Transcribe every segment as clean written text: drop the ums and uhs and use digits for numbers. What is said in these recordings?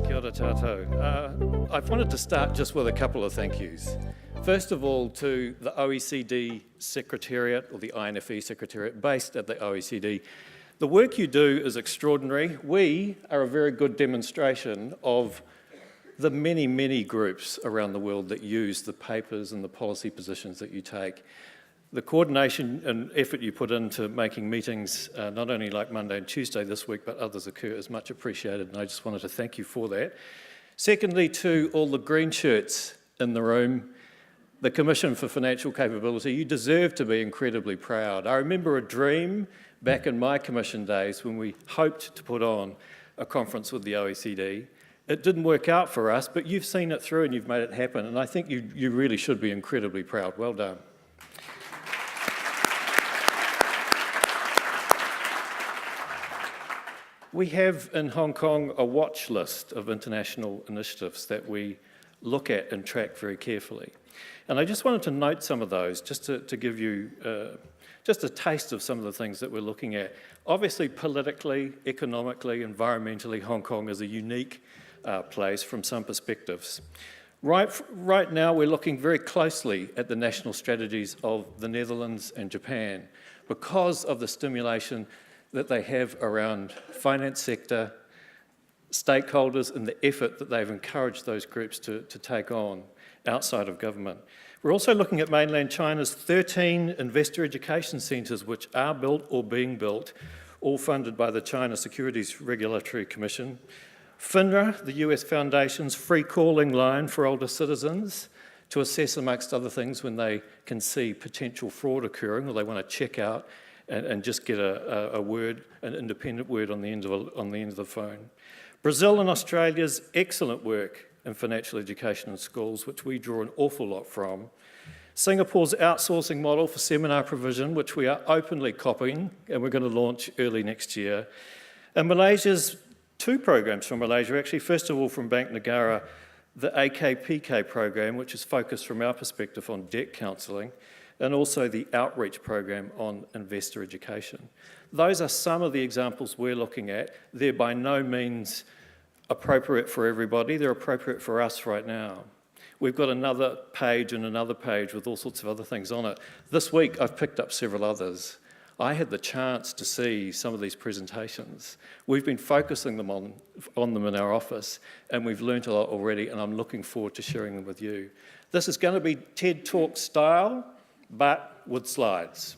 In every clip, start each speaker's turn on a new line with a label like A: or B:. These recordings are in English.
A: Kia ora tātou. I wanted to start just with a couple of thank yous. First of all, to the OECD Secretariat, or the INFE Secretariat, based at the OECD. The work you do is extraordinary. We are a very good demonstration of the many, many groups around the world that use the papers and the policy positions that you take. The coordination and effort you put into making meetings, not only like Monday and Tuesday this week, but others occur, is much appreciated, and I just wanted to thank you for that. Secondly, to all the green shirts in the room, the Commission for Financial Capability, you deserve to be incredibly proud. I remember a dream back in my commission days when we hoped to put on a conference with the OECD. It didn't work out for us, but you've seen it through and you've made it happen, and I think you really should be incredibly proud. Well done. We have in Hong Kong a watch list of international initiatives that we look at and track very carefully. And I just wanted to note some of those, just to give you just a taste of some of the things that we're looking at. Obviously, politically, economically, environmentally, Hong Kong is a unique place from some perspectives. Right now, we're looking very closely at the national strategies of the Netherlands and Japan because of the stimulation that they have around finance sector, stakeholders, and the effort that they've encouraged those groups to take on outside of government. We're also looking at mainland China's 13 investor education centres which are built or being built, all funded by the China Securities Regulatory Commission. FINRA, the US Foundation's free calling line for older citizens to assess, amongst other things, when they can see potential fraud occurring or they want to check out and just get a word, an independent word on the end of the phone. Brazil and Australia's excellent work in financial education in schools, which we draw an awful lot from. Singapore's outsourcing model for seminar provision, which we are openly copying, and we're going to launch early next year. And Malaysia's two programs from Malaysia, actually, first of all from Bank Negara, the AKPK program, which is focused from our perspective on debt counselling, and also the outreach program on investor education. Those are some of the examples we're looking at. They're by no means appropriate for everybody. They're appropriate for us right now. We've got another page and another page with all sorts of other things on it. This week, I've picked up several others. I had the chance to see some of these presentations. We've been focusing them on them in our office, and we've learnt a lot already, and I'm looking forward to sharing them with you. This is going to be TED Talk style, but with slides.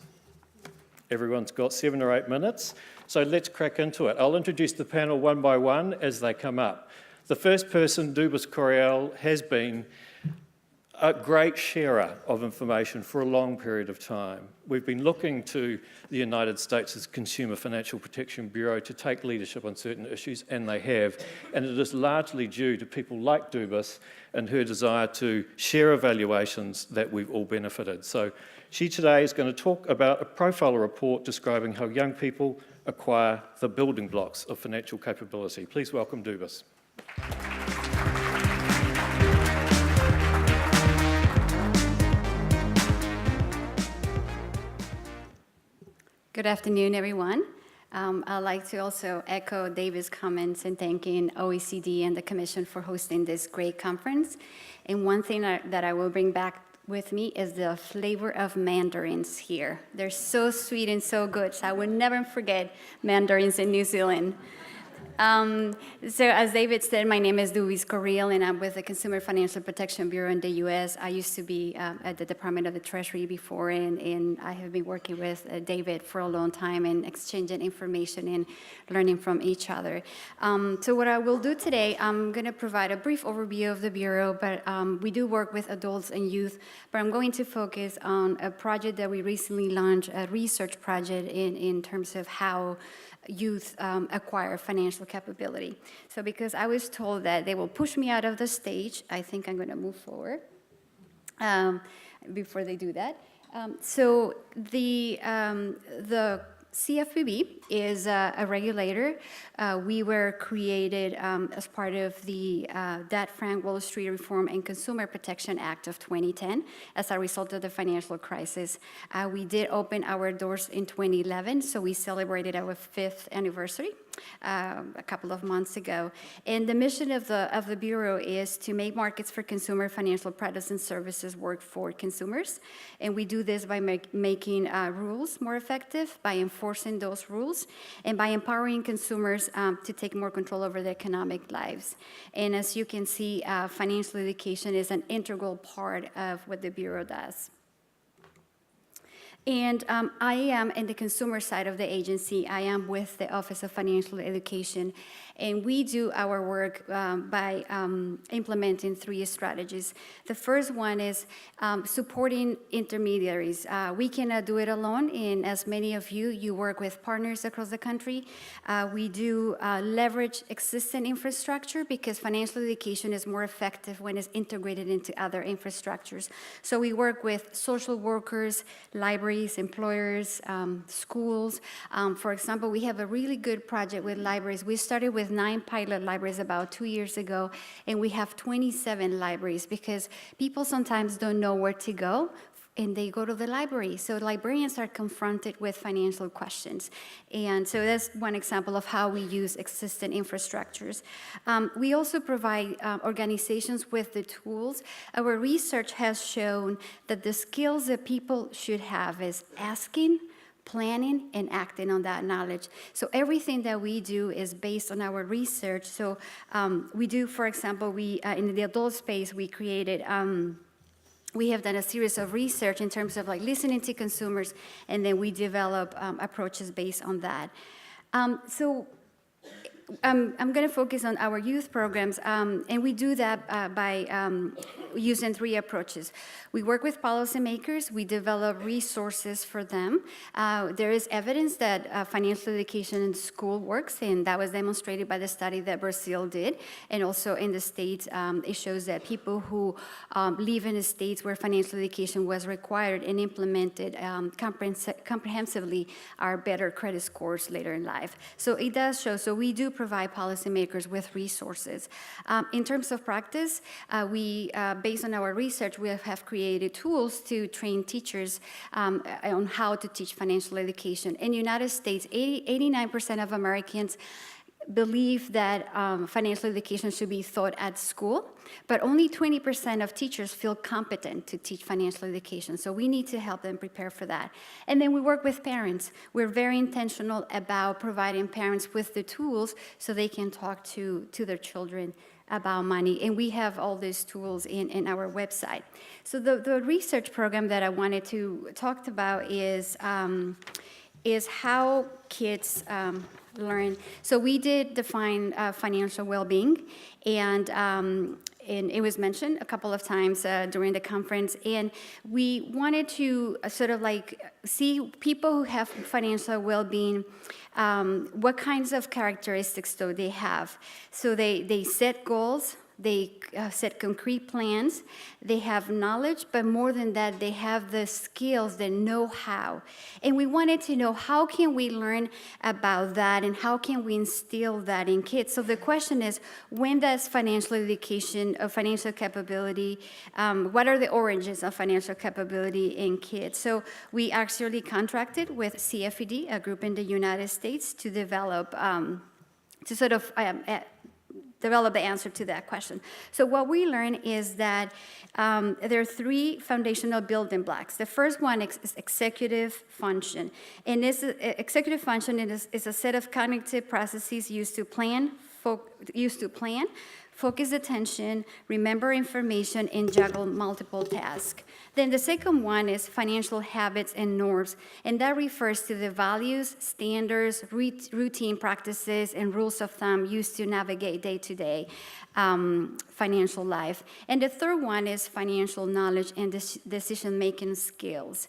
A: Everyone's got 7 or 8 minutes, so let's crack into it. I'll introduce the panel one by one as they come up. The first person, Dubis Correal, has been a great sharer of information for a long period of time. We've been looking to the United States' Consumer Financial Protection Bureau to take leadership on certain issues, and they have, and it is largely due to people like Dubis and her desire to share evaluations that we've all benefited. So she today is going to talk about a profiler report describing how young people acquire the building blocks of financial capability. Please welcome Dubis.
B: Good afternoon, everyone. I'd like to also echo David's comments in thanking OECD and the Commission for hosting this great conference. And one thing that I will bring back with me is the flavor of mandarins here. They're so sweet and so good, so I will never forget mandarins in New Zealand. So as David said, my name is Dubis Correal, and I'm with the Consumer Financial Protection Bureau in the US. I used to be at the Department of the Treasury before, and I have been working with David for a long time and exchanging information and learning from each other. So what I will do today, I'm going to provide a brief overview of the Bureau, but we do work with adults and youth, but I'm going to focus on a project that we recently launched, a research project in terms of how youth acquire financial capability. So because I was told that they will push me out of the stage, I think I'm going to move forward before they do that. So the CFPB is a regulator. We were created as part of the Dodd-Frank Wall Street Reform and Consumer Protection Act of 2010 as a result of the financial crisis. We did open our doors in 2011, so we celebrated our 5th anniversary a couple of months ago. And the mission of the Bureau is to make markets for consumer financial products and services work for consumers. And we do this by making rules more effective, by enforcing those rules, and by empowering consumers to take more control over their economic lives. And as you can see, financial education is an integral part of what the Bureau does. And I am in the consumer side of the agency. I am with the Office of Financial Education, and we do our work by implementing 3 strategies. The first one is supporting intermediaries. We cannot do it alone, and as many of you work with partners across the country. We do leverage existing infrastructure because financial education is more effective when it's integrated into other infrastructures. So we work with social workers, libraries, employers, schools. For example, we have a really good project with libraries. We started with 9 pilot libraries about 2 years ago, and we have 27 libraries because people sometimes don't know where to go, and they go to the library. So librarians are confronted with financial questions. And so that's one example of how we use existing infrastructures. We also provide organizations with the tools. Our research has shown that the skills that people should have is asking, planning, and acting on that knowledge. So everything that we do is based on our research. So we do, for example, in the adult space, we created we have done a series of research in terms of like listening to consumers, and then we develop approaches based on that. So I'm going to focus on our youth programs, and we do that by using 3 approaches. We work with policymakers. We develop resources for them. There is evidence that financial education in school works, and that was demonstrated by the study that Brazil did. And also in the States, it shows that people who live in the states where financial education was required and implemented comprehensively are better credit scores later in life. So it does show. So we do provide policymakers with resources. In terms of practice, based on our research, we have created tools to train teachers on how to teach financial education. In the United States, 89% of Americans believe that financial education should be taught at school, but only 20% of teachers feel competent to teach financial education. So we need to help them prepare for that. And then we work with parents. We're very intentional about providing parents with the tools so they can talk to their children about money. And we have all these tools in our website. So the research program that I wanted to talk about is how kids learn. So we did define financial well-being, and it was mentioned a couple of times during the conference, and we wanted to sort of like see people who have financial well-being, what kinds of characteristics do they have. So they set goals, they set concrete plans, they have knowledge, but more than that, they have the skills, the know-how. And we wanted to know, how can we learn about that, and how can we instill that in kids? So the question is, when does financial education or financial capability, what are the origins of financial capability in kids? So we actually contracted with CFED, a group in the United States, to develop, develop the answer to that question. So what we learned is that there are 3 foundational building blocks. The first one is executive function. And this executive function is a set of cognitive processes used to plan, focus attention, remember information, and juggle multiple tasks. Then the second one is financial habits and norms, and that refers to the values, standards, routine practices, and rules of thumb used to navigate day-to-day financial life. And the third one is financial knowledge and decision-making skills.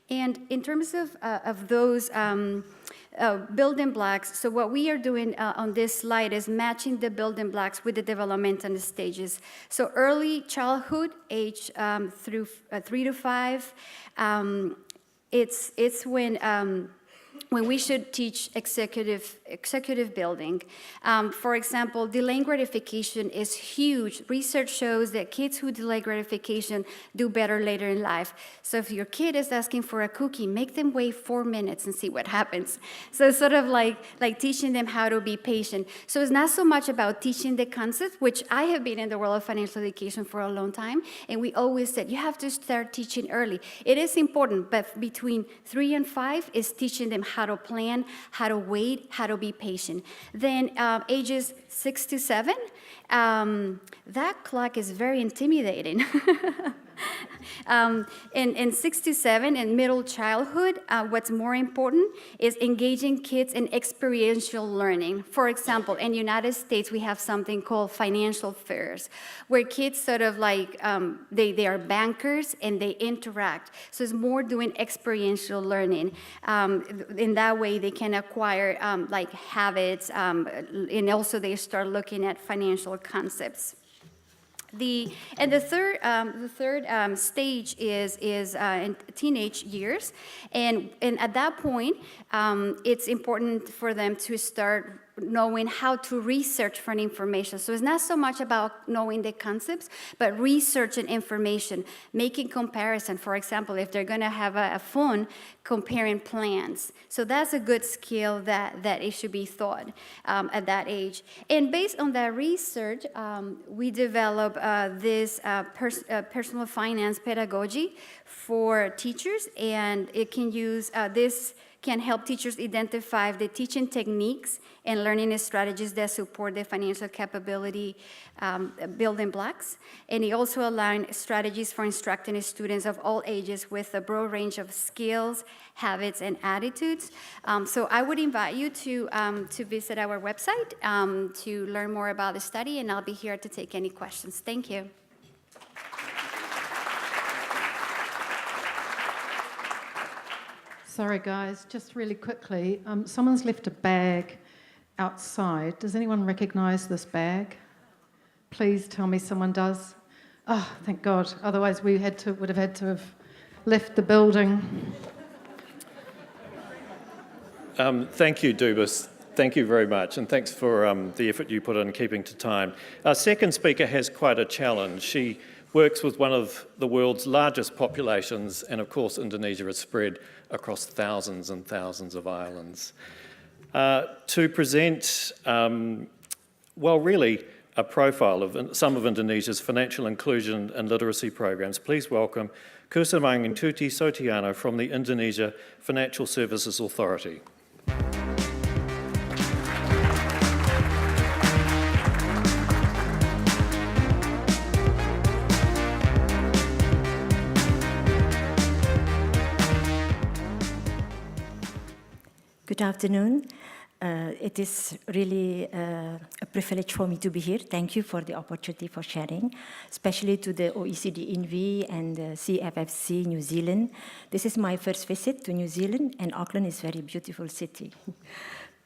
B: And in terms of those building blocks, so what we are doing on this slide is matching the building blocks with the developmental stages. So early childhood, age through 3 to 5, it's when when we should teach executive building. For example, delaying gratification is huge. Research shows that kids who delay gratification do better later in life. So if your kid is asking for a cookie, make them wait 4 minutes and see what happens. So it's sort of like teaching them how to be patient. So it's not so much about teaching the concept, which I have been in the world of financial education for a long time, and we always said you have to start teaching early. It is important, but between 3 and 5 is teaching them how to plan, how to wait, how to be patient. Then ages 6 to 7, that clock is very intimidating. In 6 to 7 in middle childhood, what's more important is engaging kids in experiential learning. For example, in the United States, we have something called financial fairs, where kids sort of like, they are bankers and they interact. So it's more doing experiential learning. In that way, they can acquire like habits, and also they start looking at financial concepts. The third stage is in teenage years, and at that point, it's important for them to start knowing how to research for information. So it's not so much about knowing the concepts, but researching information, making comparison. For example, if they're going to have a phone, comparing plans. So that's a good skill that it should be taught at that age. And based on that research, we develop this personal finance pedagogy for teachers, and it can use this can help teachers identify the teaching techniques and learning strategies that support the financial capability building blocks. And it also allows strategies for instructing students of all ages with a broad range of skills, habits, and attitudes. So I would invite you to visit our website to learn more about the study, and I'll be here to take any questions. Thank you.
C: Sorry, guys, just really quickly. Someone's left a bag outside. Does anyone recognise this bag? Please tell me someone does. Oh, thank God. Otherwise, we would have had to have left the building.
A: Thank you, Dubis. Thank you very much, and thanks for the effort you put in keeping to time. Our second speaker has quite a challenge. She works with one of the world's largest populations, and of course Indonesia is spread across thousands and thousands of islands. To present, well, really a profile of some of Indonesia's financial inclusion and literacy programs, please welcome Kusumaningtuti Soetiono from the Indonesia Financial Services Authority.
D: Good afternoon. It is really a privilege for me to be here. Thank you for the opportunity for sharing, especially to the OECD ENVI and the CFFC New Zealand. This is my first visit to New Zealand, and Auckland is a very beautiful city.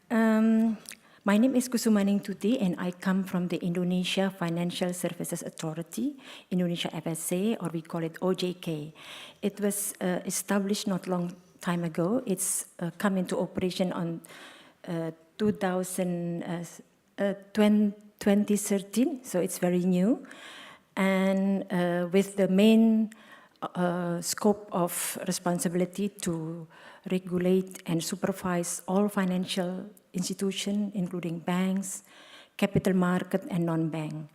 D: My name is Kusumaningtuti, and I come from the Indonesia Financial Services Authority, Indonesia FSA, or we call it OJK. It was established not long time ago. It's come into operation on 2013, so it's very new. And with the main scope of responsibility to regulate and supervise all financial institutions, including banks, capital market, and non-bank.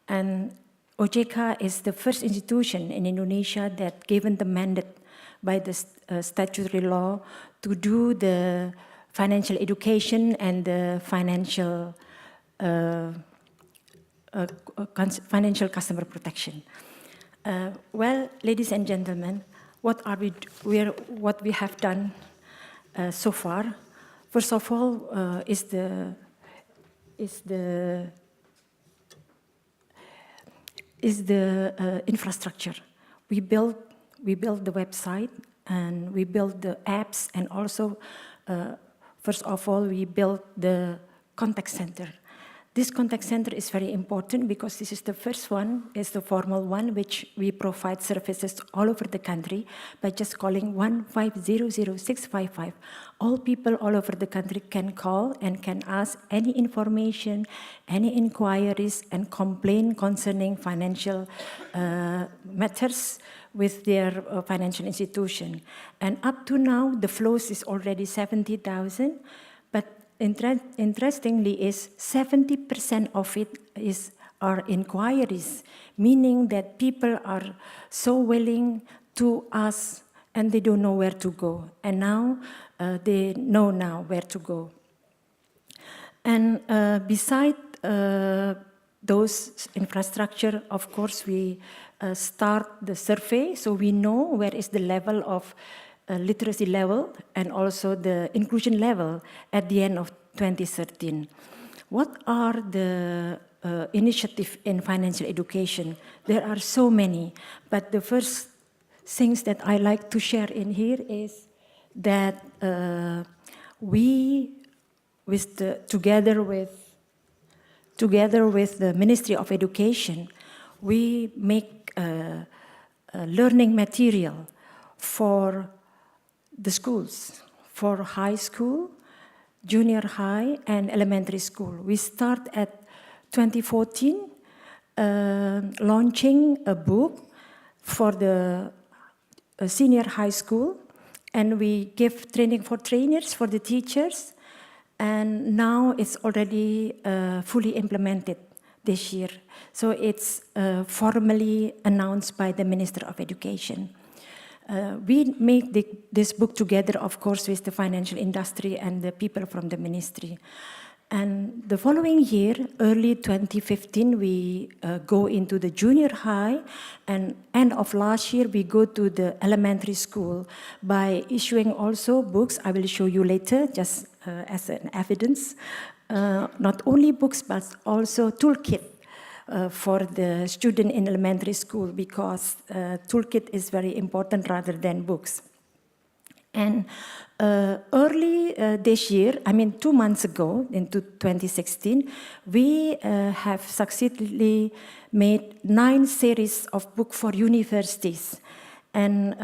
D: And OJK is the first institution in Indonesia that given the mandate by the statutory law to do the financial education and the financial customer protection. Well, ladies and gentlemen, what we have done so far? First of all, is the infrastructure. We built the website, and we built the apps, and also, first of all, we built the contact center. This contact center is very important because this is the first one, is the formal one, which we provide services all over the country by just calling 1500655. All people all over the country can call and can ask any information, any inquiries, and complain concerning financial matters with their financial institution. And up to now, the flows is already 70,000, but interestingly is 70% of it are inquiries, meaning that people are so willing to ask and they don't know where to go. And now they know now where to go. And beside those infrastructure, of course, we start the survey so we know where is the level of literacy level and also the inclusion level at the end of 2013. What are the initiatives in financial education? There are so many, but the first things that I like to share in here is that we, together with the Ministry of Education, we make learning material for the schools, for high school, junior high, and elementary school. We start at 2014, launching a book for the senior high school, and we give training for trainers, for the teachers, and now it's already fully implemented this year. So it's formally announced by the Minister of Education. We make this book together, of course, with the financial industry and the people from the ministry. And the following year, early 2015, we go into the junior high, and end of last year, we go to the elementary school by issuing also books. I will show you later, just as an evidence. Not only books, but also toolkit for the student in elementary school, because toolkit is very important rather than books. And early this year, 2 months ago, into 2016, we have successfully made 9 series of books for universities. And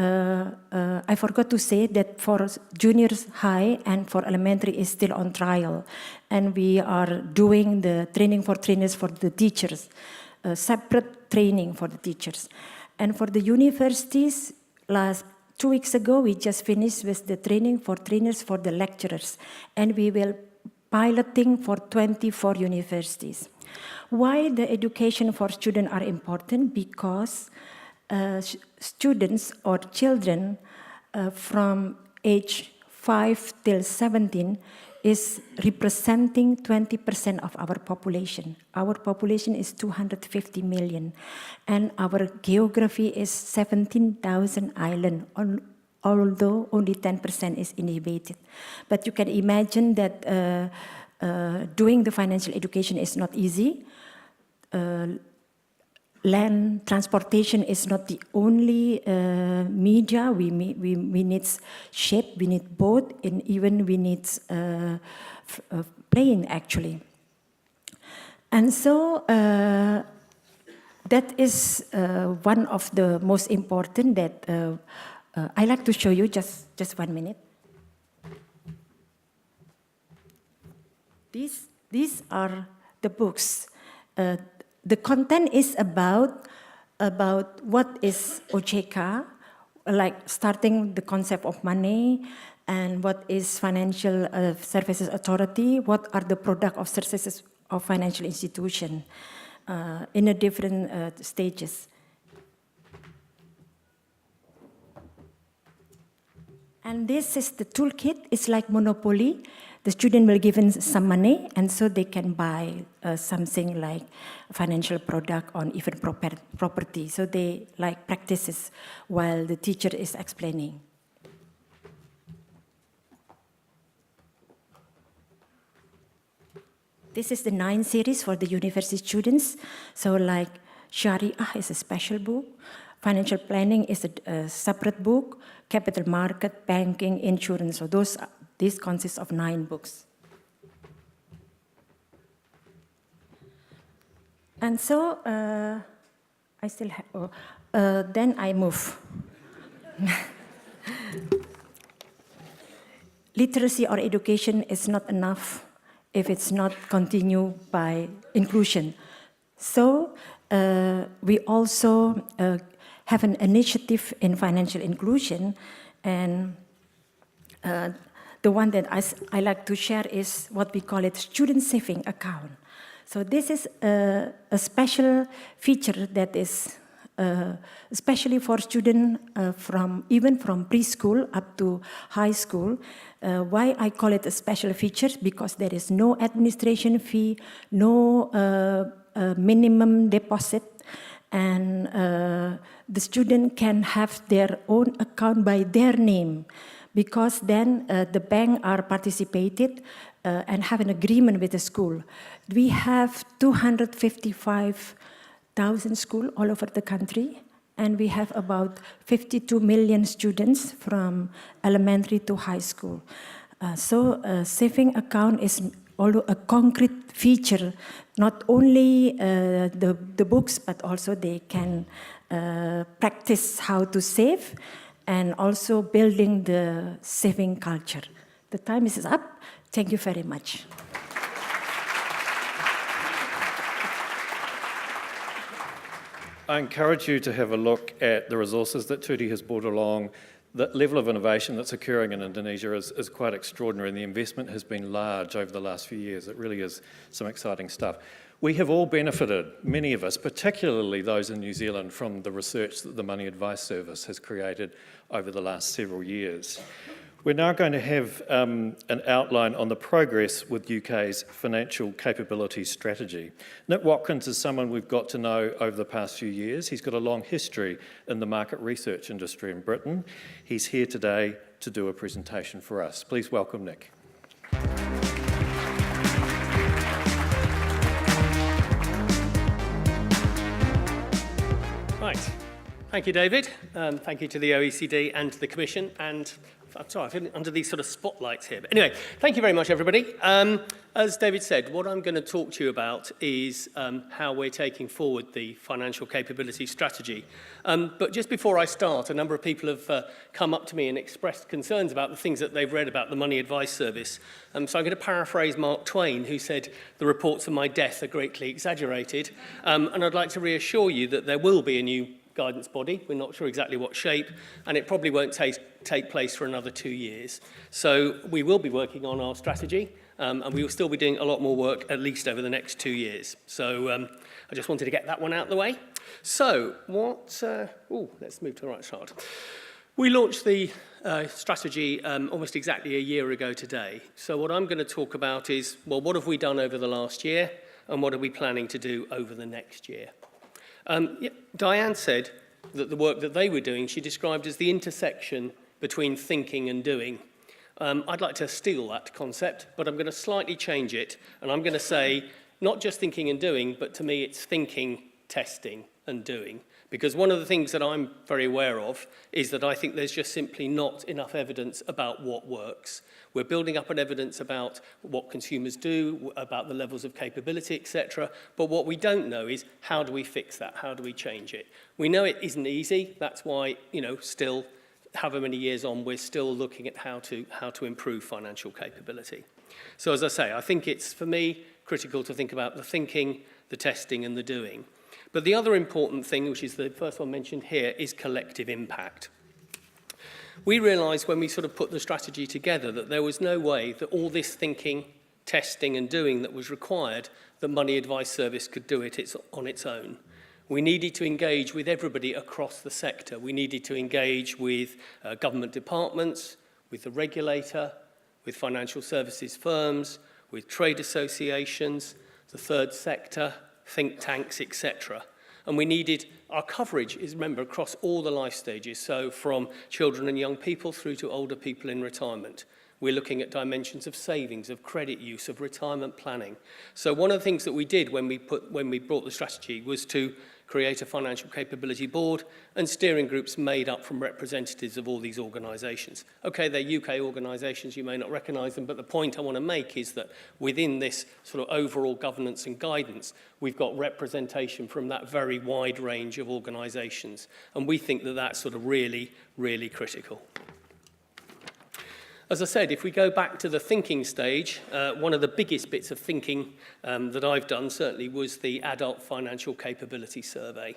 D: I forgot to say that for junior high and for elementary is still on trial. And we are doing the training for trainers for the teachers, separate training for the teachers. And for the universities, last 2 weeks ago, we just finished with the training for trainers for the lecturers. And we will piloting for 24 universities. Why the education for students are important? Because students or children from age 5 till 17 is representing 20% of our population. Our population is 250 million, and our geography is 17,000 islands, although only 10% is inhabited. But you can imagine that doing the financial education is not easy. Land transportation is not the only media. We need ship, we need boat, and even we need plane, actually. And so that is one of the most important that I like to show you. Just 1 minute. These are the books. The content is about what is OJK, like starting the concept of money, and what is Financial Services Authority, what are the product of services of financial institution in a different stages. And this is the toolkit. It's like Monopoly. The student will given some money, and so they can buy something like financial product or even property. So they like practices while the teacher is explaining. This is the 9 series for the university students. So like Sharia is a special book. Financial planning is a separate book. Capital market, banking, insurance. So this consists of 9 books. And so I still have, then I move. Literacy or education is not enough if it's not continued by inclusion. So we also have an initiative in financial inclusion, and the one that I like to share is what we call it student saving account. So this is a special feature that is especially for students even from preschool up to high school. Why I call it a special feature? Because there is no administration fee, no minimum deposit, and the student can have their own account by their name, because then the bank are participated and have an agreement with the school. We have 255,000 schools all over the country, and we have about 52 million students from elementary to high school. So saving account is also a concrete feature, not only the books, but also they can practice how to save and also building the saving culture. The time is up. Thank you very much.
A: I encourage you to have a look at the resources that Tuti has brought along. The level of innovation that's occurring in Indonesia is quite extraordinary, and the investment has been large over the last few years. It really is some exciting stuff. We have all benefited, many of us, particularly those in New Zealand, from the research that the Money Advice Service has created over the last several years. We're now going to have an outline on the progress with UK's financial capability strategy. Nick Watkins is someone we've got to know over the past few years. He's got a long history in the market research industry in Britain. He's here today to do a presentation for us. Please welcome Nick.
E: Right. Thank you, David. Thank you to the OECD and to the Commission. And I'm sorry, I feel under these sort of spotlights here. But anyway, thank you very much, everybody. As David said, what I'm going to talk to you about is how we're taking forward the financial capability strategy. But just before I start, a number of people have come up to me and expressed concerns about the things that they've read about the Money Advice Service. So I'm going to paraphrase Mark Twain, who said, "The reports of my death are greatly exaggerated." And I'd like to reassure you that there will be a new guidance body. We're not sure exactly what shape, and it probably won't take place for another 2 years. So we will be working on our strategy, and we will still be doing a lot more work, at least over the next 2 years. So I just wanted to get that one out of the way. So let's move to the right chart. We launched the strategy almost exactly a year ago today. So what I'm going to talk about is, well, what have we done over the last year, and what are we planning to do over the next year? Diane said that the work that they were doing, she described as the intersection between thinking and doing. I'd like to steal that concept, but I'm going to slightly change it, and I'm going to say not just thinking and doing, but to me it's thinking, testing, and doing. Because one of the things that I'm very aware of is that I think there's just simply not enough evidence about what works. We're building up an evidence about what consumers do, about the levels of capability, etc. But what we don't know is how do we fix that? How do we change it? We know it isn't easy. That's why, still, however many years on, we're still looking at how to improve financial capability. So as I say, I think it's, for me, critical to think about the thinking, the testing, and the doing. But the other important thing, which is the first one mentioned here, is collective impact. We realised when we sort of put the strategy together that there was no way that all this thinking, testing and doing that was required, the Money Advice Service could do it on its own. We needed to engage with everybody across the sector. We needed to engage with government departments, with the regulator, with financial services firms, with trade associations, the third sector, think tanks, etc. And we needed, our coverage is, remember, across all the life stages, so from children and young people through to older people in retirement. We're looking at dimensions of savings, of credit use, of retirement planning. So one of the things that we did when we brought the strategy was to create a financial capability board, and steering groups made up from representatives of all these organisations. Okay, they're UK organisations, you may not recognise them, but the point I want to make is that within this sort of overall governance and guidance, we've got representation from that very wide range of organisations, and we think that that's sort of really, really critical. As I said, if we go back to the thinking stage, one of the biggest bits of thinking that I've done certainly was the Adult Financial Capability Survey.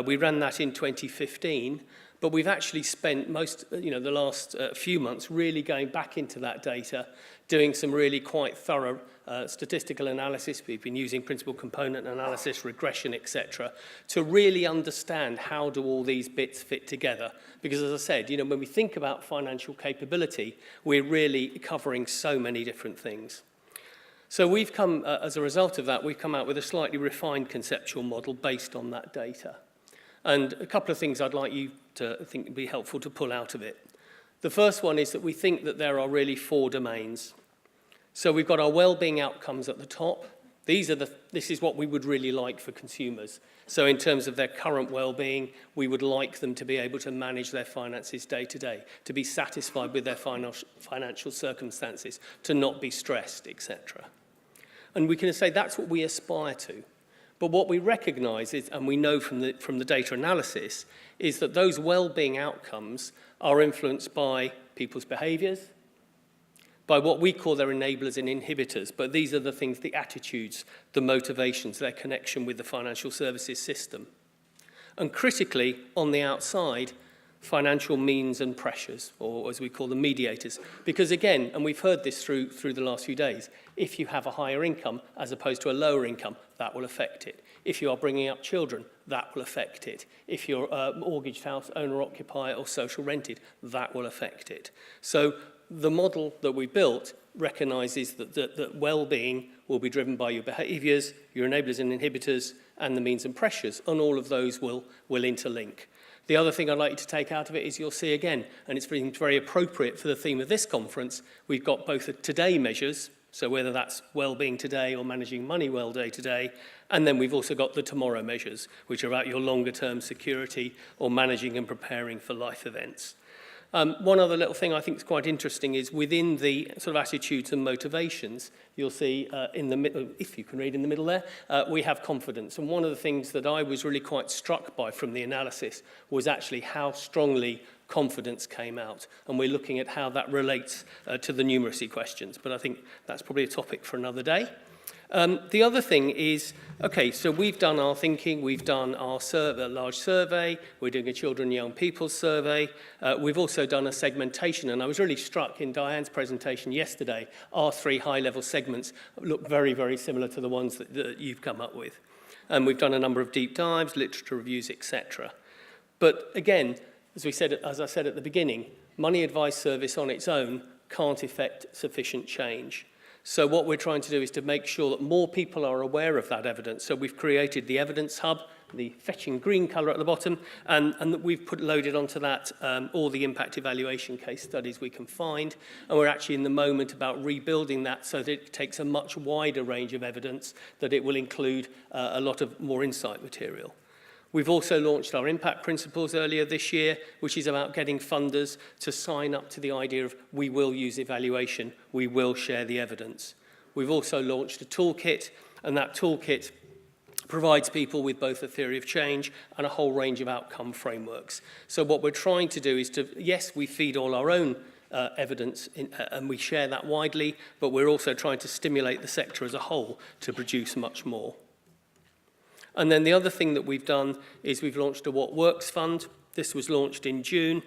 E: We ran that in 2015, but we've actually spent the last few months really going back into that data, doing some really quite thorough statistical analysis. We've been using principal component analysis, regression, etc., to really understand how do all these bits fit together. Because as I said, when we think about financial capability, we're really covering so many different things. So we've come, as a result of that, we've come out with a slightly refined conceptual model based on that data. And a couple of things I'd like you to think would be helpful to pull out of it. The first one is that we think that there are really 4 domains. So we've got our well-being outcomes at the top. This is what we would really like for consumers. So in terms of their current well-being, we would like them to be able to manage their finances day to day, to be satisfied with their financial circumstances, to not be stressed, etc. And we can say that's what we aspire to. But what we recognise is, and we know from the data analysis, is that those well-being outcomes are influenced by people's behaviours, by what we call their enablers and inhibitors, but these are the things, the attitudes, the motivations, their connection with the financial services system. And critically, on the outside, financial means and pressures, or as we call them, mediators. Because again, and we've heard this through the last few days, if you have a higher income as opposed to a lower income, that will affect it. If you are bringing up children, that will affect it. If you're a mortgaged house, owner-occupier or social rented, that will affect it. So the model that we built recognises that well-being will be driven by your behaviours, your enablers and inhibitors, and the means and pressures, and all of those will interlink. The other thing I'd like you to take out of it is you'll see again, and it's very appropriate for the theme of this conference, we've got both the today measures, so whether that's well-being today or managing money well day to day, and then we've also got the tomorrow measures, which are about your longer-term security or managing and preparing for life events. One other little thing I think is quite interesting is within the sort of attitudes and motivations, you'll see in the middle, if you can read in the middle there, we have confidence. And one of the things that I was really quite struck by from the analysis was actually how strongly confidence came out. And we're looking at how that relates to the numeracy questions. But I think that's probably a topic for another day. The other thing is, okay, so we've done our thinking, we've done our large survey, we're doing a children and young people's survey, we've also done a segmentation, and I was really struck in Diane's presentation yesterday, our 3 high-level segments look very, very similar to the ones that you've come up with. And we've done a number of deep dives, literature reviews, etc. But again, as I said at the beginning, money advice service on its own can't effect sufficient change. So what we're trying to do is to make sure that more people are aware of that evidence. So we've created the evidence hub, the fetching green colour at the bottom, and we've loaded onto that all the impact evaluation case studies we can find. And we're actually in the moment about rebuilding that so that it takes a much wider range of evidence, that it will include a lot of more insight material. We've also launched our impact principles earlier this year, which is about getting funders to sign up to the idea of we will use evaluation, we will share the evidence. We've also launched a toolkit, and that toolkit provides people with both a theory of change and a whole range of outcome frameworks. So what we're trying to do is to, yes, we feed all our own evidence and we share that widely, but we're also trying to stimulate the sector as a whole to produce much more. And then the other thing that we've done is we've launched a What Works Fund. This was launched in June,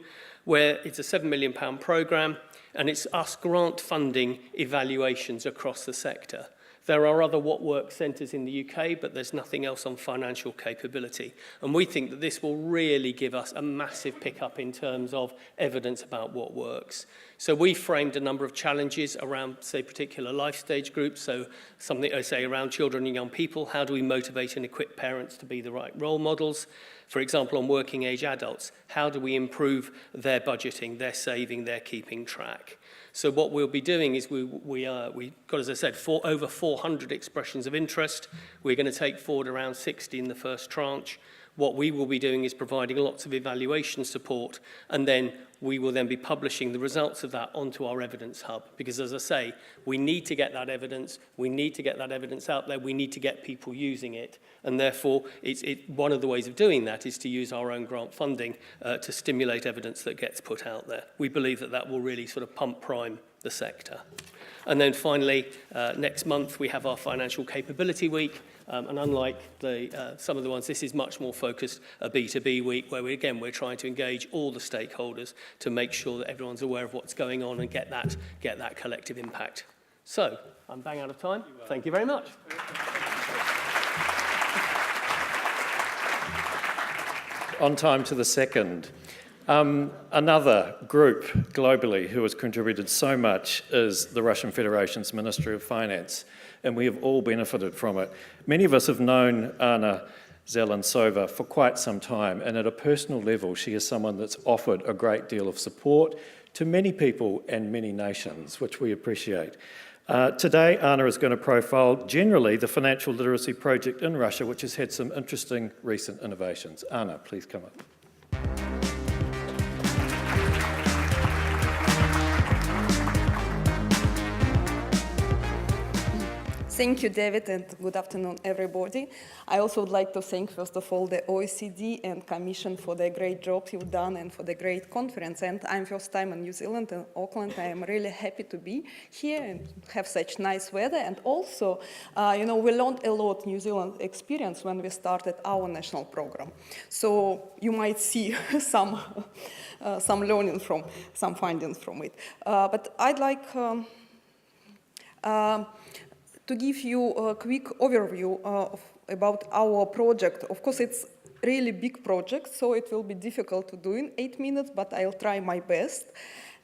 E: where it's a £7 million programme, and it's us grant funding evaluations across the sector. There are other What Works centres in the UK, but there's nothing else on financial capability. And we think that this will really give us a massive pickup in terms of evidence about what works. So we framed a number of challenges around, say, particular life stage groups. So something, say, around children and young people. How do we motivate and equip parents to be the right role models? For example, on working age adults, how do we improve their budgeting, their saving, their keeping track? So what we'll be doing is we got, as I said, over 400 expressions of interest. We're going to take forward around 60 in the first tranche. What we will be doing is providing lots of evaluation support, and then we will then be publishing the results of that onto our evidence hub. Because as I say, we need to get that evidence, we need to get that evidence out there, we need to get people using it. And therefore, one of the ways of doing that is to use our own grant funding to stimulate evidence that gets put out there. We believe that that will really sort of pump prime the sector. And then finally, next month we have our Financial Capability Week. And unlike some of the ones, this is much more focused a B2B week where, we're trying to engage all the stakeholders to make sure that everyone's aware of what's going on and get that collective impact. So, I'm bang out of time. Thank you very much.
A: On time to the second. Another group globally who has contributed so much is the Russian Federation's Ministry of Finance, and we have all benefited from it. Many of us have known Anna Zelentsova for quite some time, and at a personal level, she is someone that's offered a great deal of support to many people and many nations, which we appreciate. Today, Anna is going to profile generally the financial literacy project in Russia, which has had some interesting recent innovations. Anna, please come up.
F: Thank you, David, and good afternoon, everybody. I also would like to thank, first of all, the OECD and Commission for the great job you've done and for the great conference. And I'm first time in New Zealand, in Auckland. I am really happy to be here and have such nice weather. And also, we learned a lot New Zealand experience when we started our national program. So you might see some learning from, some findings from it. But I'd like to give you a quick overview about our project. Of course, it's really big project, so it will be difficult to do in 8 minutes, but I'll try my best.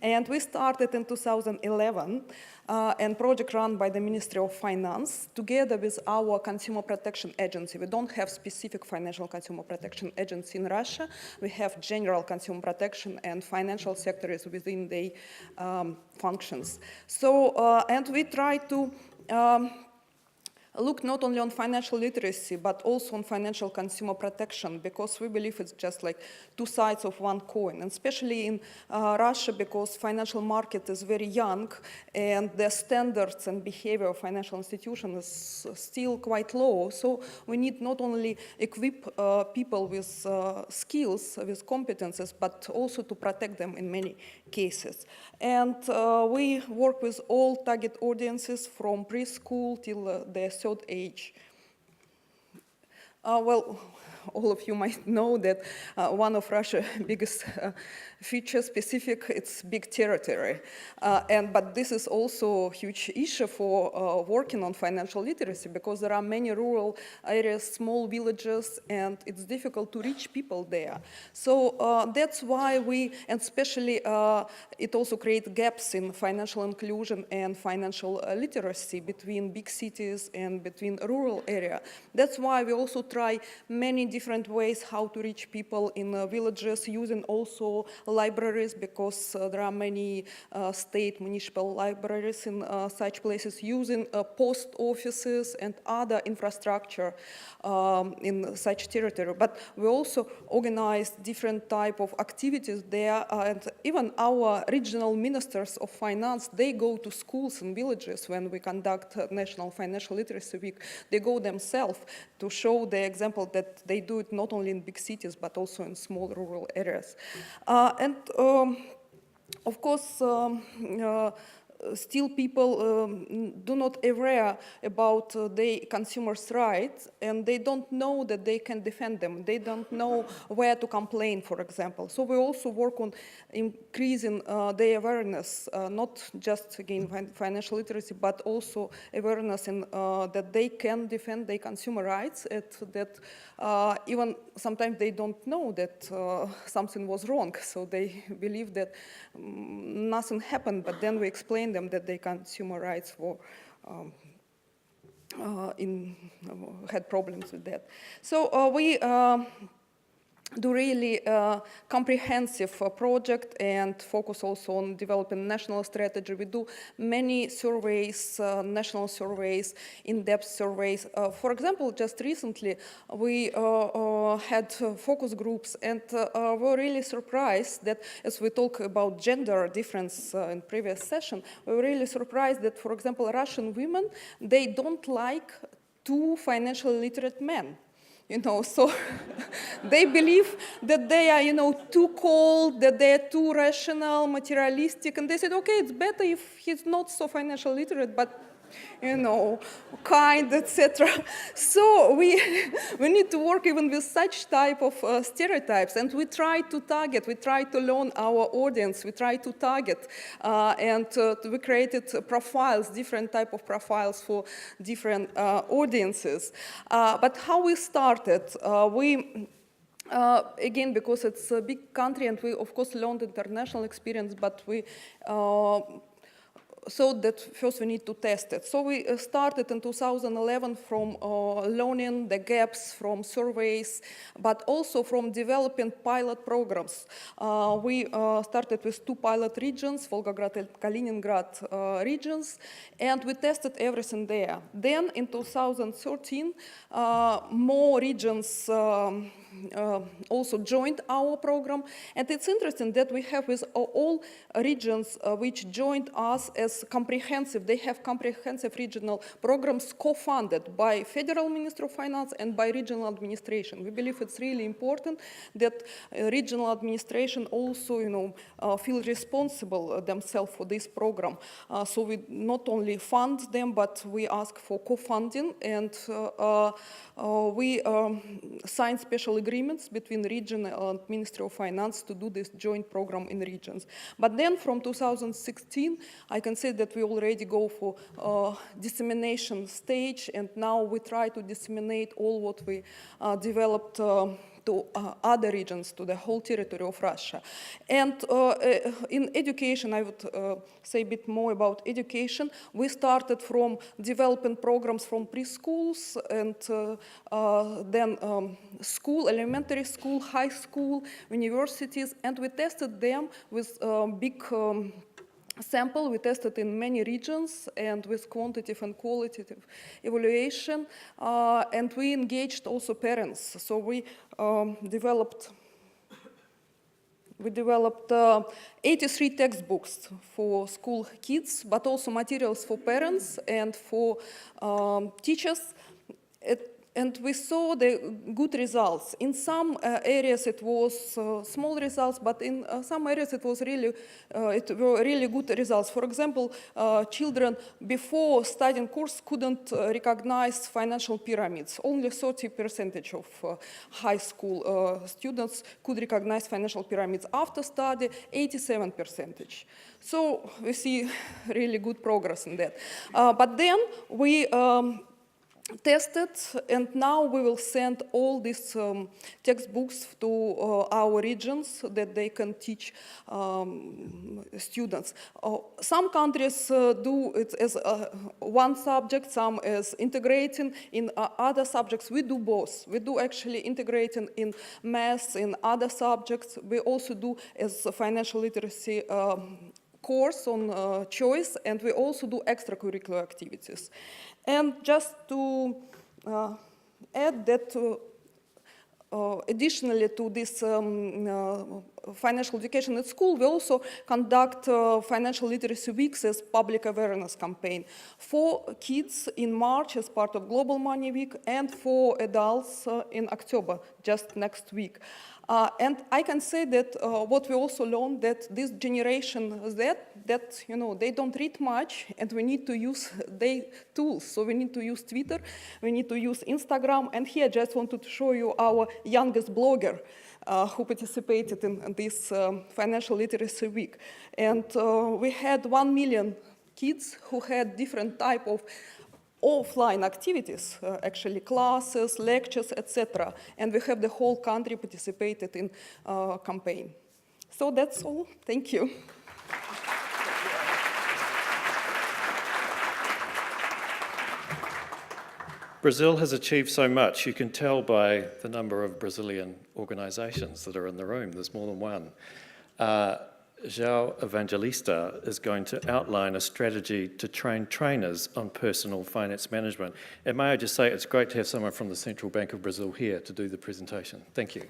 F: And we started in 2011, and project run by the Ministry of Finance, together with our Consumer Protection Agency. We don't have specific financial consumer protection agency in Russia. We have general consumer protection, and financial sector is within the functions. So, and we try to look not only on financial literacy, but also on financial consumer protection, because we believe it's just like two sides of one coin, and especially in Russia, because financial market is very young, and the standards and behavior of financial institutions is still quite low. So we need not only equip people with skills, with competences, but also to protect them in many cases. And we work with all target audiences from preschool till the third age. Well, all of you might know that one of Russia's biggest feature specific, it's big territory. But this is also a huge issue for working on financial literacy, because there are many rural areas, small villages, and it's difficult to reach people there. So that's why we, and especially it also creates gaps in financial inclusion and financial literacy between big cities and between rural area. That's why we also try many different ways how to reach people in villages, using also libraries, because there are many state municipal libraries in such places, using post offices and other infrastructure in such territory. But we also organize different type of activities there, and even our regional ministers of finance, they go to schools and villages when we conduct National Financial Literacy Week. They go themselves to show the example that they do it not only in big cities, but also in small rural areas. Of course, still people do not aware about their consumers' rights, and they don't know that they can defend them. They don't know where to complain, for example. So we also work on increasing their awareness, not just, again, financial literacy, but also awareness in, that they can defend their consumer rights, that even sometimes they don't know that something was wrong, so they believe that nothing happened, but then we explain them that their consumer rights were had problems with that. So we do really comprehensive project and focus also on developing national strategy. We do many surveys, national surveys, in-depth surveys. For example, just recently we had focus groups, and were really surprised that, as we talk about gender difference in previous session, we were really surprised that, for example, Russian women, they don't like two financially literate men. So they believe that they are, too cold, that they are too rational, materialistic, and they said, okay, it's better if he's not so financially literate, but, kind, etc. So we need to work even with such type of stereotypes, and we try to target, we try to learn our audience, we try to target, and we created profiles, different type of profiles for different audiences. But how we started, again, because it's a big country and we, of course, learned international experience, but we thought that first we need to test it. So we started in 2011 from learning the gaps from surveys, but also from developing pilot programs. We started with 2 pilot regions, Volgograd and Kaliningrad regions, and we tested everything there. Then in 2013, more regions also joined our program. And it's interesting that we have with all regions which joined us as comprehensive, they have comprehensive regional programs co-funded by Federal Ministry of Finance and by regional administration. We believe it's really important that regional administration also, feel responsible themselves for this program. So we not only fund them, but we ask for co-funding, and we signed special agreements between region and Ministry of Finance to do this joint program in regions. But then from 2016, I can say that we already go for dissemination stage, and now we try to disseminate all what we developed to other regions, to the whole territory of Russia. And in education, I would say a bit more about education. We started from developing programs from preschools and then school, elementary school, high school, universities, and we tested them with big sample. We tested in many regions and with quantitative and qualitative evaluation, and we engaged also parents. So we developed 83 textbooks for school kids, but also materials for parents and for teachers. And we saw the good results. In some areas it was small results, but in some areas it was really, it were really good results. For example, children before studying course couldn't recognize financial pyramids. Only 30% of high school students could recognize financial pyramids. After study, 87%. So we see really good progress in that. But then we tested, and now we will send all these textbooks to our regions that they can teach students. Some countries do it as one subject, some as integrating in other subjects. We do both. We do actually integrating in maths, in other subjects. We also do as financial literacy course on choice, and we also do extracurricular activities. And just to add that additionally to this financial education at school, we also conduct financial literacy weeks as public awareness campaign for kids in March as part of Global Money Week, and for adults in October, just next week. And I can say that what we also learned, that this generation that they don't read much, and we need to use their tools. So we need to use Twitter, we need to use Instagram, and here I just wanted to show you our youngest blogger who participated in this financial literacy week. And we had 1 million kids who had different type of offline activities, actually classes, lectures, etc. And we have the whole country participated in campaign. So that's all. Thank you.
A: Brazil has achieved so much. You can tell by the number of Brazilian organisations that are in the room. There's more than one. João Evangelista is going to outline a strategy to train trainers on personal finance management. And may I just say, it's great to have someone from the Central Bank of Brazil here to do the presentation. Thank you.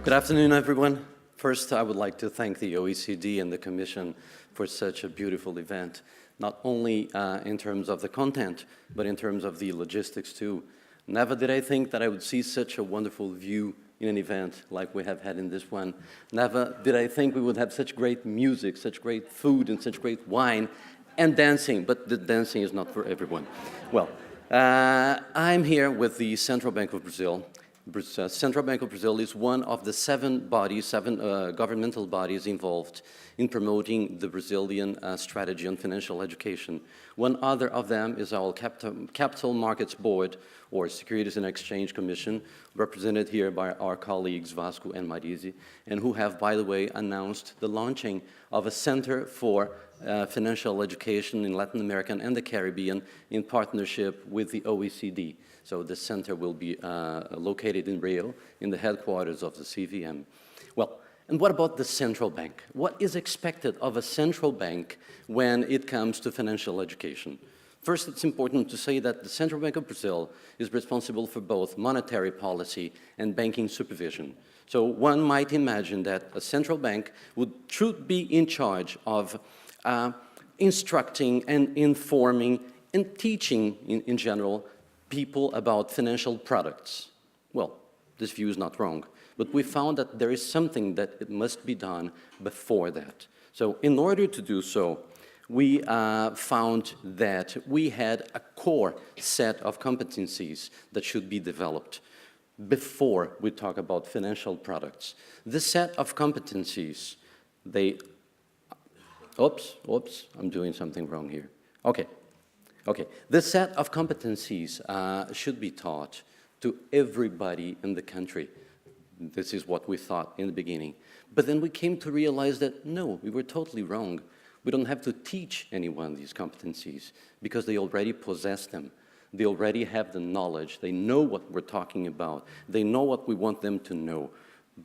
G: Good afternoon, everyone. First, I would like to thank the OECD and the Commission for such a beautiful event, not only in terms of the content, but in terms of the logistics too. Never did I think that I would see such a wonderful view in an event like we have had in this one. Never did I think we would have such great music, such great food, and such great wine, and dancing, but the dancing is not for everyone. Well, I'm here with the Central Bank of Brazil. Central Bank of Brazil is one of the seven governmental bodies involved in promoting the Brazilian strategy on financial education. One other of them is our Capital Markets Board, or Securities and Exchange Commission, represented here by our colleagues Vasco and Marise, and who have, by the way, announced the launching of a Center for Financial Education in Latin America and the Caribbean in partnership with the OECD. So the center will be located in Rio, in the headquarters of the CVM. Well, and what about the central bank? What is expected of a central bank when it comes to financial education? First, it's important to say that the Central Bank of Brazil is responsible for both monetary policy and banking supervision. So one might imagine that a central bank should be in charge of instructing and informing and teaching, in general, people about financial products. Well, this view is not wrong, but we found that there is something that it must be done before that. So in order to do so, we found that we had a core set of competencies that should be developed before we talk about financial products. This set of competencies, oops, I'm doing something wrong here. Okay, this set of competencies should be taught to everybody in the country. This is what we thought in the beginning. But then we came to realize that, no, we were totally wrong. We don't have to teach anyone these competencies because they already possess them. They already have the knowledge. They know what we're talking about. They know what we want them to know.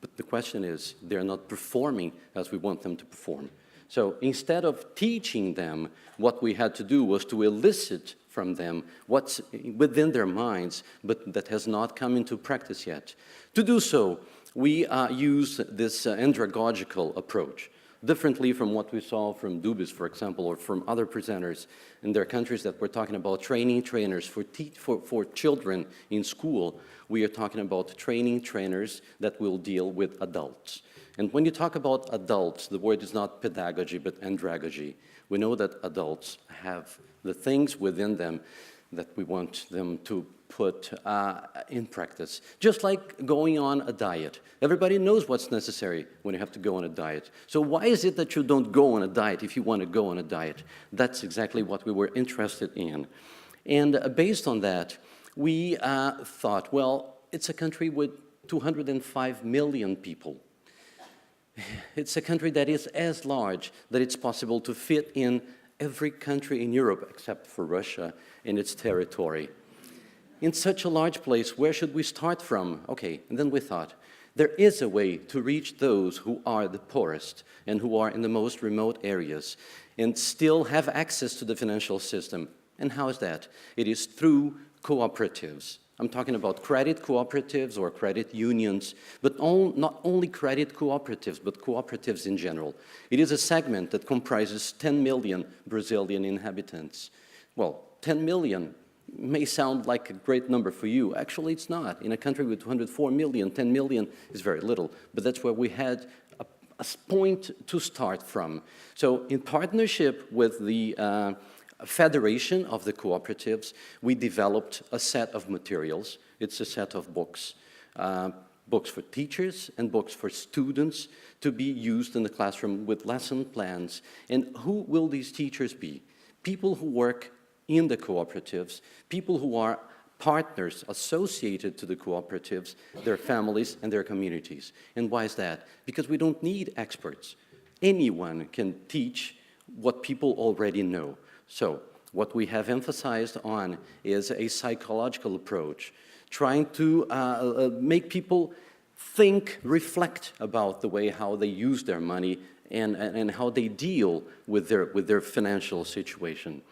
G: But the question is, they're not performing as we want them to perform. So instead of teaching them, what we had to do was to elicit from them what's within their minds, but that has not come into practice yet. To do so, we use this andragogical approach, differently from what we saw from Dubis, for example, or from other presenters in their countries that we're talking about training trainers for children in school. We are talking about training trainers that will deal with adults. And when you talk about adults, the word is not pedagogy, but andragogy. We know that adults have the things within them that we want them to put in practice. Just like going on a diet. Everybody knows what's necessary when you have to go on a diet. So why is it that you don't go on a diet if you want to go on a diet? That's exactly what we were interested in. And based on that, we thought, well, it's a country with 205 million people. It's a country that is as large that it's possible to fit in every country in Europe except for Russia in its territory. In such a large place, where should we start from? Okay, and then we thought, there is a way to reach those who are the poorest and who are in the most remote areas and still have access to the financial system. And how is that? It is through cooperatives. I'm talking about credit cooperatives or credit unions, but not only credit cooperatives, but cooperatives in general. It is a segment that comprises 10 million Brazilian inhabitants. Well, 10 million may sound like a great number for you. Actually, it's not. In a country with 204 million, 10 million is very little, but that's where we had a point to start from. So in partnership with the Federation of the Cooperatives, we developed a set of materials. It's a set of books, books for teachers and books for students to be used in the classroom with lesson plans. And who will these teachers be? People who work in the cooperatives, people who are partners associated to the cooperatives, their families, and their communities. And why is that? Because we don't need experts. Anyone can teach what people already know. So what we have emphasized on is a psychological approach, trying to make people think, reflect about the way how they use their money and how they deal with their financial situation.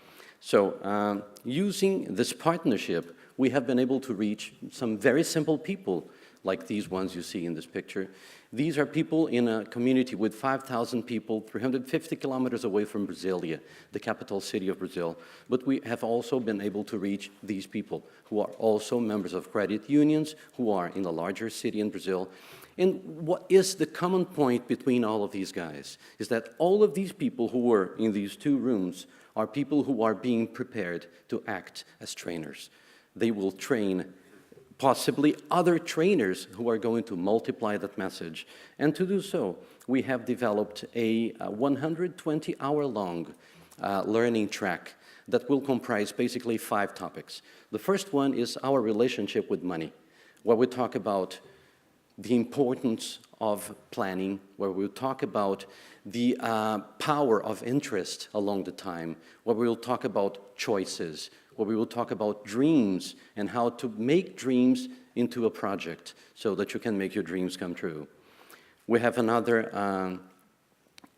G: So using this partnership, we have been able to reach some very simple people, like these ones you see in this picture. These are people in a community with 5,000 people, 350 kilometers away from Brasilia, the capital city of Brazil. But we have also been able to reach these people, who are also members of credit unions, who are in a larger city in Brazil. And what is the common point between all of these guys is that all of these people who were in these two rooms are people who are being prepared to act as trainers. They will train possibly other trainers who are going to multiply that message. And to do so, we have developed a 120-hour-long learning track that will comprise basically 5 topics. The first one is our relationship with money, where we talk about the importance of planning, where we'll talk about the power of interest along the time, where we'll talk about choices, where we will talk about dreams and how to make dreams into a project so that you can make your dreams come true. We have another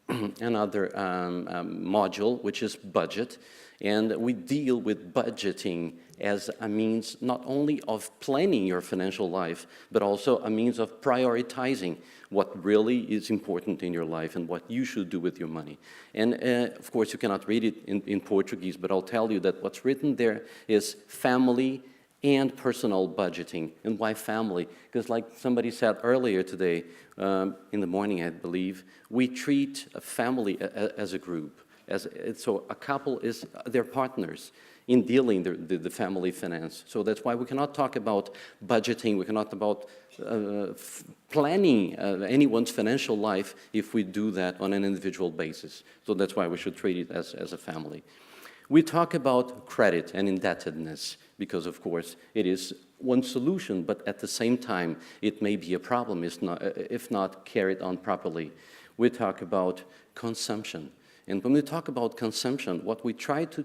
G: module, which is budget, and we deal with budgeting as a means not only of planning your financial life, but also a means of prioritizing what really is important in your life and what you should do with your money. And of course, you cannot read it in Portuguese, but I'll tell you that what's written there is family and personal budgeting. And why family? Because like somebody said earlier today, in the morning, I believe, we treat a family as a group. So a couple is their partners in dealing the family finance. So that's why we cannot talk about budgeting, we cannot about planning anyone's financial life if we do that on an individual basis. So that's why we should treat it as a family. We talk about credit and indebtedness because, of course, it is one solution, but at the same time, it may be a problem if not carried on properly. We talk about consumption. And when we talk about consumption, what we try to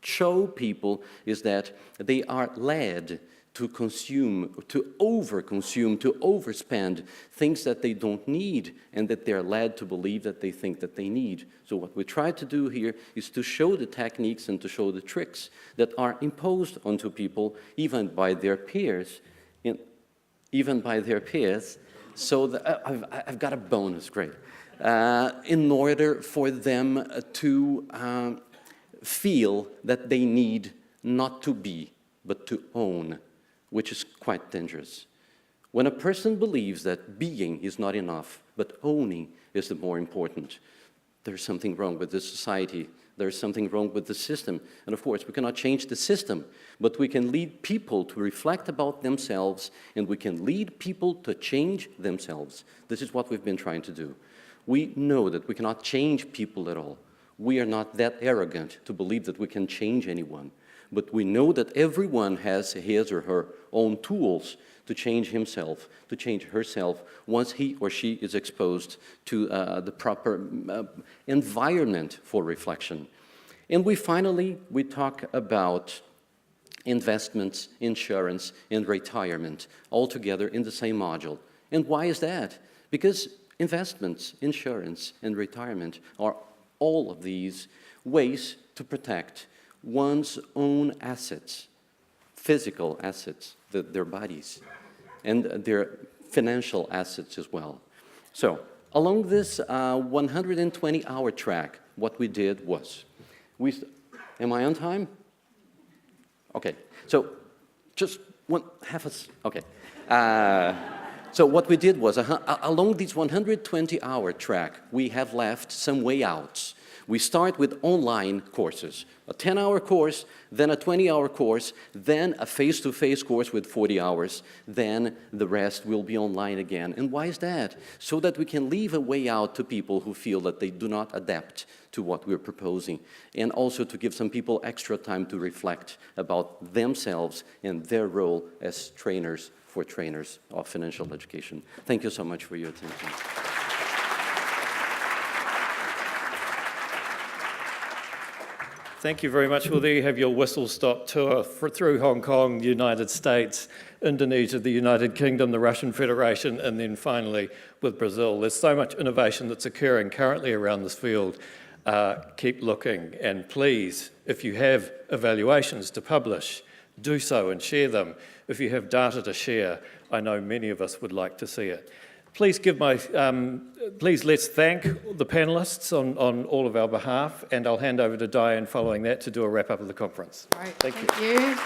G: show people is that they are led to consume, to overconsume, to overspend things that they don't need and that they're led to believe that they think that they need. So what we try to do here is to show the techniques and to show the tricks that are imposed onto people, even by their peers, so that, I've got a bonus, great. In order for them to feel that they need not to be, but to own, which is quite dangerous. When a person believes that being is not enough, but owning is the more important, there's something wrong with this society. There's something wrong with the system. And of course, we cannot change the system, but we can lead people to reflect about themselves, and we can lead people to change themselves. This is what we've been trying to do. We know that we cannot change people at all. We are not that arrogant to believe that we can change anyone. But we know that everyone has his or her own tools to change himself, to change herself, once he or she is exposed to the proper environment for reflection. And we talk about investments, insurance, and retirement, all together in the same module. And why is that? Because investments, insurance, and retirement are all of these ways to protect one's own assets, physical assets, their bodies, and their financial assets as well. So along this 120-hour track, what we did was, am I on time? Okay, so just okay. So what we did was, along this 120-hour track, we have left some way outs. We start with online courses, a 10-hour course, then a 20-hour course, then a face-to-face course with 40 hours, then the rest will be online again. And why is that? So that we can leave a way out to people who feel that they do not adapt to what we're proposing, and also to give some people extra time to reflect about themselves and their role as trainers for trainers of financial education. Thank you so much for your attention.
A: Thank you very much. Well, there you have your whistle-stop tour through Hong Kong, the United States, Indonesia, the United Kingdom, the Russian Federation, and then finally with Brazil. There's so much innovation that's occurring currently around this field. Keep looking, and please, if you have evaluations to publish, do so and share them. If you have data to share, I know many of us would like to see it. Please please let's thank the panelists on all of our behalf, and I'll hand over to Diane following that to do a wrap-up of the conference.
C: Right,
A: Thank you.
C: you.